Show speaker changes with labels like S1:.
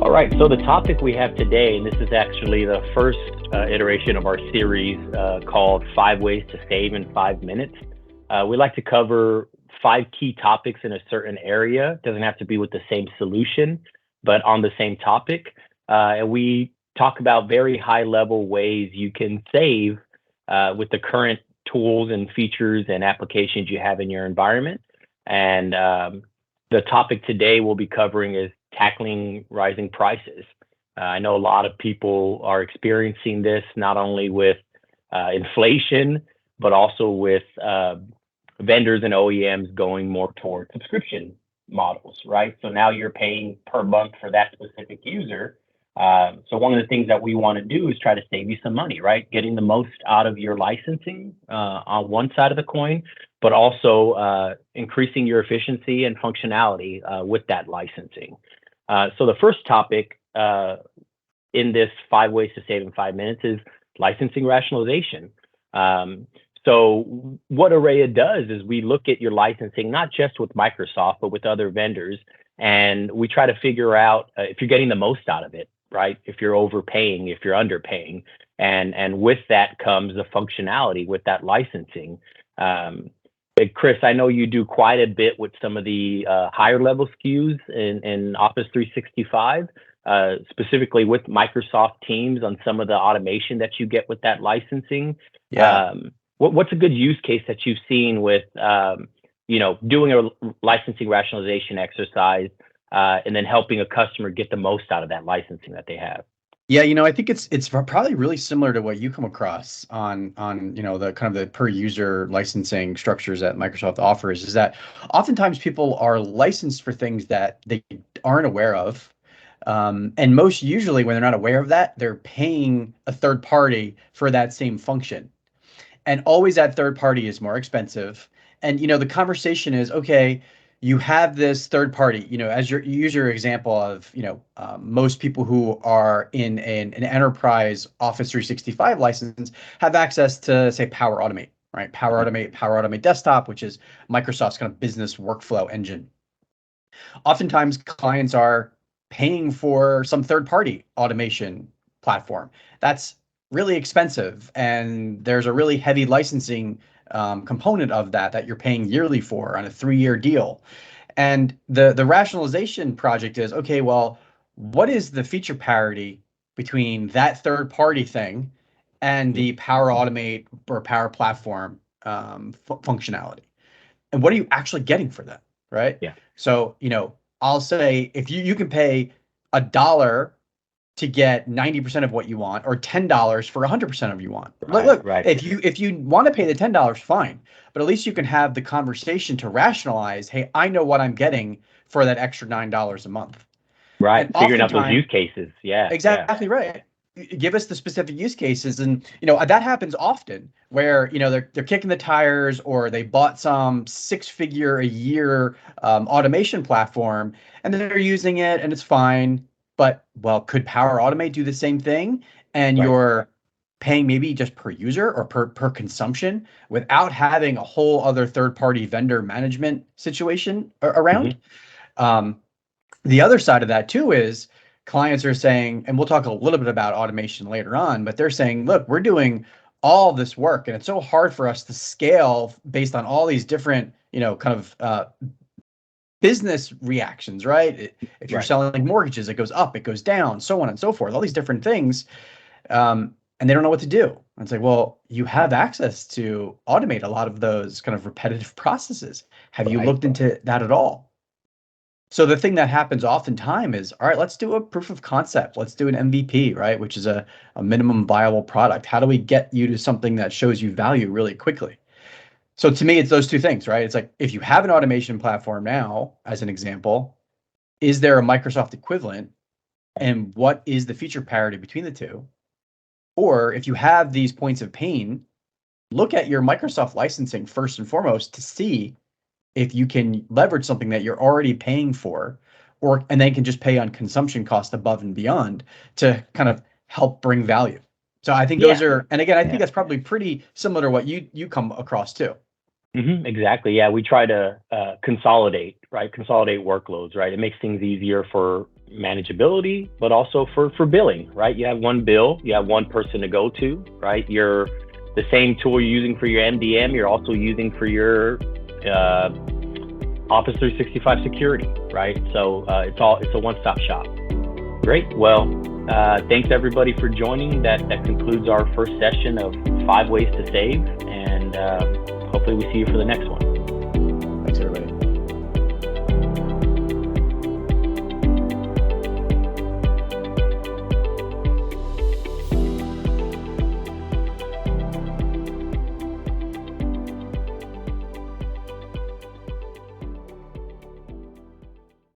S1: All right, so the topic we have today, and this is actually the first iteration of our series called 5 Ways to Save in 5 Minutes. We like to cover 5 key topics in a certain area. It doesn't have to be with the same solution, but on the same topic. And we talk about very high level ways you can save with the current tools and features and applications you have in your environment. And the topic today we'll be covering is tackling rising prices. I know a lot of people are experiencing this not only with inflation, but also with vendors and OEMs going more toward subscription models, right? So now you're paying per month for that specific user. So one of the things that we want to do is try to save you some money, right? Getting the most out of your licensing on one side of the coin, but also increasing your efficiency and functionality with that licensing. So the first topic in this 5 ways to save in 5 minutes is licensing rationalization. So what Arraya does is we look at your licensing, not just with Microsoft, but with other vendors, and we try to figure out if you're getting the most out of it, right? If you're overpaying, if you're underpaying, and with that comes the functionality with that licensing. Chris, I know you do quite a bit with some of the higher level SKUs in Office 365, specifically with Microsoft Teams on some of the automation that you get with that licensing.
S2: Yeah.
S1: What's a good use case that you've seen with, doing a licensing rationalization exercise and then helping a customer get the most out of that licensing that they have?
S2: Yeah, I think it's probably really similar to what you come across on the kind of the per user licensing structures that Microsoft offers, is that oftentimes people are licensed for things that they aren't aware of. And most usually when they're not aware of that, they're paying a third party for that same function. And always that third party is more expensive. And the conversation is, okay, you have this third party, as you use your example of, most people who are in an enterprise Office 365 license have access to, say, Power Automate, right? Power Automate Desktop, which is Microsoft's kind of business workflow engine. Oftentimes clients are paying for some third party automation platform. That's really expensive, and there's a really heavy licensing component of that you're paying yearly for on a 3-year deal. And the rationalization project is, okay, well, what is the feature parity between that third party thing and the Power Automate or Power Platform functionality? And what are you actually getting for that, right?
S1: Yeah.
S2: So, I'll say if you can pay $1 to get 90% of what you want, or $10 for 100% of what you want. Look,
S1: right.
S2: If you want to pay the $10, fine, but at least you can have the conversation to rationalize, hey, I know what I'm getting for that extra $9 a month.
S1: Right.
S2: And
S1: Figuring out those use cases. Yeah.
S2: Exactly. Right. Give us the specific use cases, and that happens often where they're kicking the tires, or they bought some 6-figure a year automation platform and they're using it and it's fine. But, well, could Power Automate do the same thing? And you're paying maybe just per user or per consumption without having a whole other third-party vendor management situation around. The other side of that, too, is clients are saying, and we'll talk a little bit about automation later on, but they're saying, look, we're doing all this work and it's so hard for us to scale based on all these different, kind of business reactions, right? If you're selling mortgages, it goes up, it goes down, so on and so forth, all these different things. And they don't know what to do. And it's like, well, you have access to automate a lot of those kind of repetitive processes. Have you looked into that at all? So the thing that happens oftentimes is, all right, let's do a proof of concept. Let's do an MVP, right? Which is a minimum viable product. How do we get you to something that shows you value really quickly? So to me, it's those two things, right? It's like, if you have an automation platform now, as an example, is there a Microsoft equivalent? And what is the feature parity between the two? Or if you have these points of pain, look at your Microsoft licensing first and foremost to see if you can leverage something that you're already paying for, and then can just pay on consumption cost above and beyond to kind of help bring value. So I think those are, and again, I think that's probably pretty similar to what you come across too.
S1: Exactly. Yeah, we try to consolidate, right? Consolidate workloads, right? It makes things easier for manageability, but also for billing, right? You have one bill, you have one person to go to, right? You're the same tool you're using for your MDM, you're also using for your uh, Office 365 security, right? So it's a one-stop shop. Great. Well, thanks everybody for joining. That concludes our first session of 5 ways to save, and hopefully we see you for the next one.